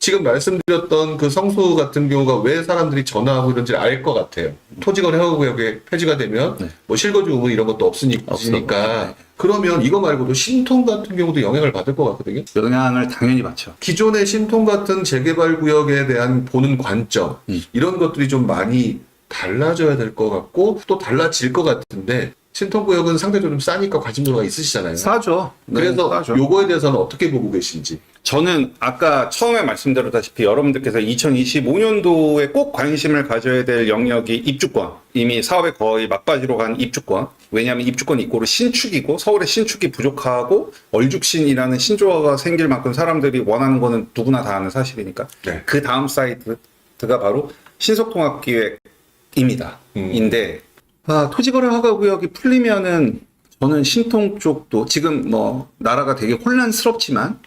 지금 말씀드렸던 그 성수 같은 경우가 왜 사람들이 전화하고 이런지 알 것 같아요. 토지거래 허가구역에 폐지가 되면 네. 뭐 실거주 의무 이런 것도 없으니까. 네. 그러면 이거 말고도 신통 같은 경우도 영향을 받을 것 같거든요. 영향을 당연히 받죠. 기존의 신통 같은 재개발 구역에 대한 보는 관점 이런 것들이 좀 많이 달라져야 될 것 같고 또 달라질 것 같은데 신통 구역은 상대적으로 좀 싸니까 관심도가 있으시잖아요. 싸죠. 그래서 싸죠. 요거에 대해서는 어떻게 보고 계신지. 저는 아까 처음에 말씀드렸다시피 여러분들께서 2025년도에 꼭 관심을 가져야 될 영역이 입주권. 이미 사업에 거의 막바지로 간 입주권. 왜냐하면 입주권 이꼬르 신축이고 서울의 신축이 부족하고 얼죽신이라는 신조어가 생길 만큼 사람들이 원하는 거는 누구나 다 아는 사실이니까. 네. 그 다음 사이트가 바로 신속통합기획입니다. 인데 토지거래 허가구역이 풀리면은 저는 신통 쪽도 지금 뭐 나라가 되게 혼란스럽지만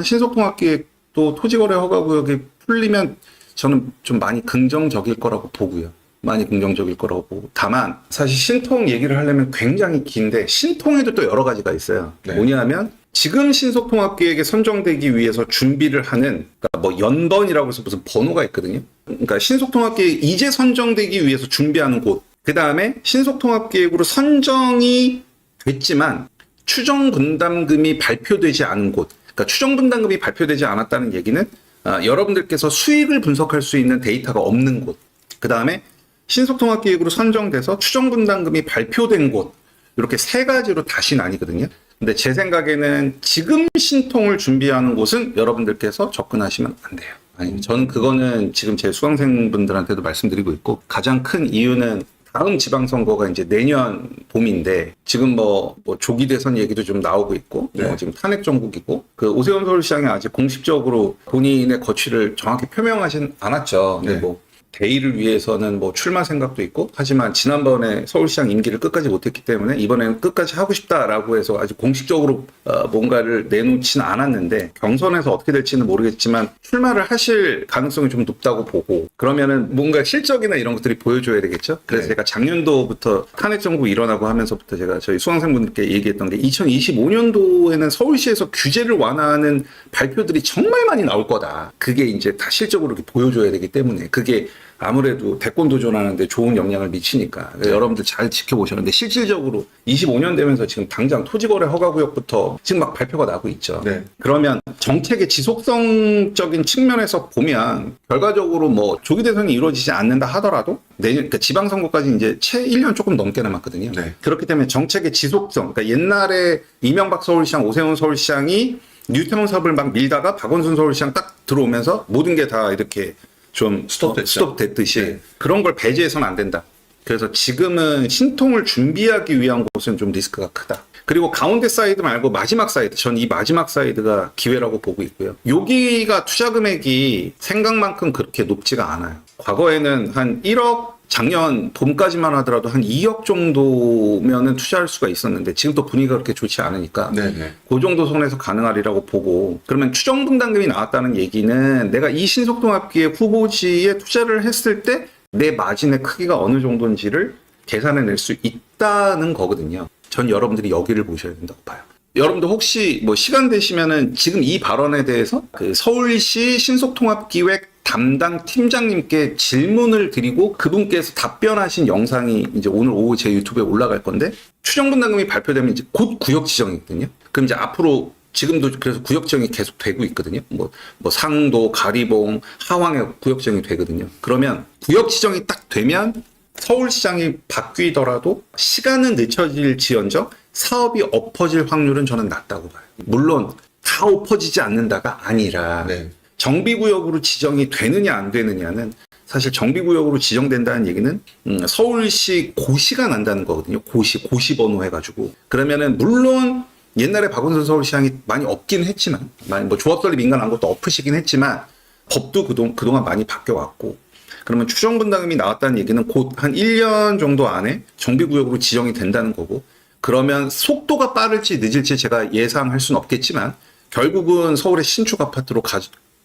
신속통합기획도 토지거래 허가구역이 풀리면 저는 좀 많이 긍정적일 거라고 보고요. 많이 긍정적일 거라고 보고 다만 사실 신통 얘기를 하려면 굉장히 긴데 신통에도 또 여러 가지가 있어요. 네. 뭐냐면 지금 신속통합계획에 선정되기 위해서 준비를 하는 그러니까 뭐 연번이라고 해서 무슨 번호가 있거든요. 그러니까 신속통합계획 이제 선정되기 위해서 준비하는 곳. 그 다음에 신속통합계획으로 선정이 됐지만 추정분담금이 발표되지 않은 곳. 그러니까 추정분담금이 발표되지 않았다는 얘기는 여러분들께서 수익을 분석할 수 있는 데이터가 없는 곳. 그 다음에 신속통합계획으로 선정돼서 추정분담금이 발표된 곳. 이렇게 세 가지로 다시 나뉘거든요. 근데 제 생각에는 지금 신통을 준비하는 곳은 여러분들께서 접근하시면 안 돼요. 아니, 저는 그거는 지금 제 수강생분들한테도 말씀드리고 있고 가장 큰 이유는 다음 지방선거가 이제 내년 봄인데 지금 뭐 조기 대선 얘기도 좀 나오고 있고 네. 지금 탄핵 정국이고 그 오세훈 서울시장이 아직 공식적으로 본인의 거취를 정확히 표명하진 않았죠. 근데 네. 뭐 대의를 위해서는 뭐 출마 생각도 있고 하지만 지난번에 서울시장 임기를 끝까지 못했기 때문에 이번에는 끝까지 하고 싶다라고 해서 아직 공식적으로 뭔가를 내놓지는 않았는데 경선에서 어떻게 될지는 모르겠지만 출마를 하실 가능성이 좀 높다고 보고 그러면은 뭔가 실적이나 이런 것들이 보여줘야 되겠죠. 그래서 네. 제가 작년도부터 탄핵 정부 일어나고 하면서부터 제가 저희 수강생분들께 얘기했던 게 2025년도에는 서울시에서 규제를 완화하는 발표들이 정말 많이 나올 거다. 그게 이제 다 실적으로 이렇게 보여줘야 되기 때문에 그게 아무래도 대권 도전하는데 좋은 영향을 미치니까 여러분들 잘 지켜보셨는데 실질적으로 25년 되면서 지금 당장 토지거래 허가구역부터 지금 막 발표가 나고 있죠. 네. 그러면 정책의 지속성적인 측면에서 보면 결과적으로 뭐 조기 대선이 이루어지지 않는다 하더라도 내년 그러니까 지방선거까지 이제 채 1년 조금 넘게 남았거든요. 네. 그렇기 때문에 정책의 지속성 그러니까 옛날에 이명박 서울시장, 오세훈 서울시장이 뉴태논 사업을 막 밀다가 박원순 서울시장 딱 들어오면서 모든 게 다 이렇게 좀 스톱됐듯이 네. 그런 걸 배제해서는 안 된다. 그래서 지금은 신통을 준비하기 위한 곳은 좀 리스크가 크다. 그리고 가운데 사이드 말고 마지막 사이드, 전 이 마지막 사이드가 기회라고 보고 있고요. 여기가 투자 금액이 생각만큼 그렇게 높지가 않아요. 과거에는 한 1억 작년 봄까지만 하더라도 한 2억 정도면은 투자할 수가 있었는데 지금 또 분위기가 그렇게 좋지 않으니까 네네. 그 정도 선에서 가능하리라고 보고 그러면 추정분담금이 나왔다는 얘기는 내가 이 신속통합기획 후보지에 투자를 했을 때 내 마진의 크기가 어느 정도인지를 계산해낼 수 있다는 거거든요. 전 여러분들이 여기를 보셔야 된다고 봐요. 여러분들 혹시 뭐 시간 되시면은 지금 이 발언에 대해서 그 서울시 신속통합기획 담당 팀장님께 질문을 드리고 그분께서 답변하신 영상이 이제 오늘 오후 제 유튜브에 올라갈 건데 추정분담금이 발표되면 이제 곧 구역 지정이거든요. 그럼 이제 앞으로 지금도 그래서 구역 지정이 계속 되고 있거든요. 뭐 상도, 가리봉, 하왕에 구역 지정이 되거든요. 그러면 구역 지정이 딱 되면 서울시장이 바뀌더라도 시간은 늦춰질지언정 사업이 엎어질 확률은 저는 낮다고 봐요. 물론 다 엎어지지 않는다가 아니라 네. 정비구역으로 지정이 되느냐 안 되느냐는 사실 정비구역으로 지정된다는 얘기는 서울시 고시가 난다는 거거든요. 고시 번호 해가지고 그러면은 물론 옛날에 박원순 서울시장이 많이 없긴 했지만 뭐 조합설립 인가난 것도 엎으시긴 했지만 법도 그동안 많이 바뀌어왔고 그러면 추정분담금이 나왔다는 얘기는 곧 한 1년 정도 안에 정비구역으로 지정이 된다는 거고 그러면 속도가 빠를지 늦을지 제가 예상할 수는 없겠지만 결국은 서울의 신축 아파트로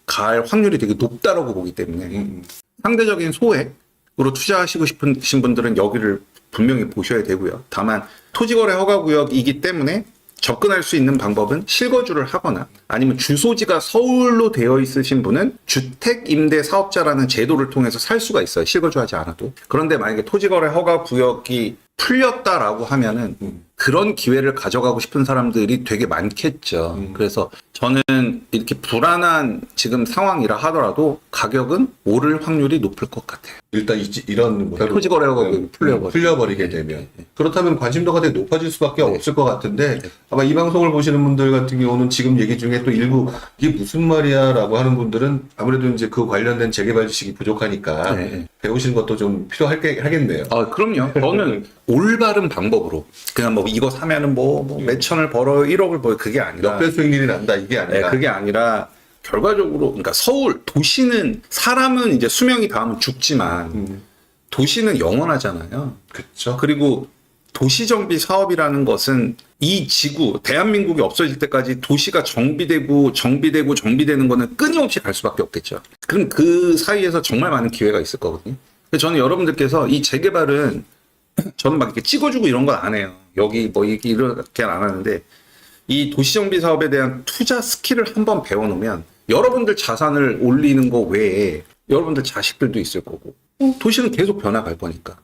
갈 확률이 되게 높다라고 보기 때문에 상대적인 소액으로 투자하시고 싶으신 분들은 여기를 분명히 보셔야 되고요. 다만 토지거래 허가구역이기 때문에 접근할 수 있는 방법은 실거주를 하거나 아니면 주소지가 서울로 되어 있으신 분은 주택임대사업자라는 제도를 통해서 살 수가 있어요. 실거주하지 않아도. 그런데 만약에 토지거래 허가 구역이 풀렸다라고 하면은 그런 기회를 가져가고 싶은 사람들이 되게 많겠죠. 그래서 저는 이렇게 불안한 지금 상황이라 하더라도 가격은 오를 확률이 높을 것 같아요. 일단 이런 뭐 토지거래가 풀려버리게 되면 그렇다면 관심도가 되게 높아질 수밖에 없을 것 같은데 아마 이 방송을 보시는 분들 같은 경우는 지금 얘기 중에 또 일부 이게 무슨 말이야라고 하는 분들은 아무래도 이제 그 관련된 재개발 지식이 부족하니까 배우시는 것도 좀 필요하겠네요. 아, 그럼요. 저는 올바른 방법으로 그냥 뭐 이거 사면은 뭐 몇천을 벌어 1억을 벌어 그게 아니라 역배 수익률이 난다 이게 아니라 그게 아니라 결과적으로 그러니까 서울 도시는 사람은 이제 수명이 닿으면 죽지만 도시는 영원하잖아요. 그렇죠. 그리고 도시정비 사업이라는 것은 이 지구 대한민국이 없어질 때까지 도시가 정비되는 거는 끊임없이 갈 수밖에 없겠죠. 그럼 그 사이에서 정말 많은 기회가 있을 거거든요. 그래서 저는 여러분들께서 이 재개발은 저는 막 이렇게 찍어주고 이런 건 안 해요. 여기 뭐 이렇게 안 하는데 이 도시정비 사업에 대한 투자 스킬을 한번 배워놓으면 여러분들 자산을 올리는 거 외에 여러분들 자식들도 있을 거고 도시는 계속 변화갈 거니까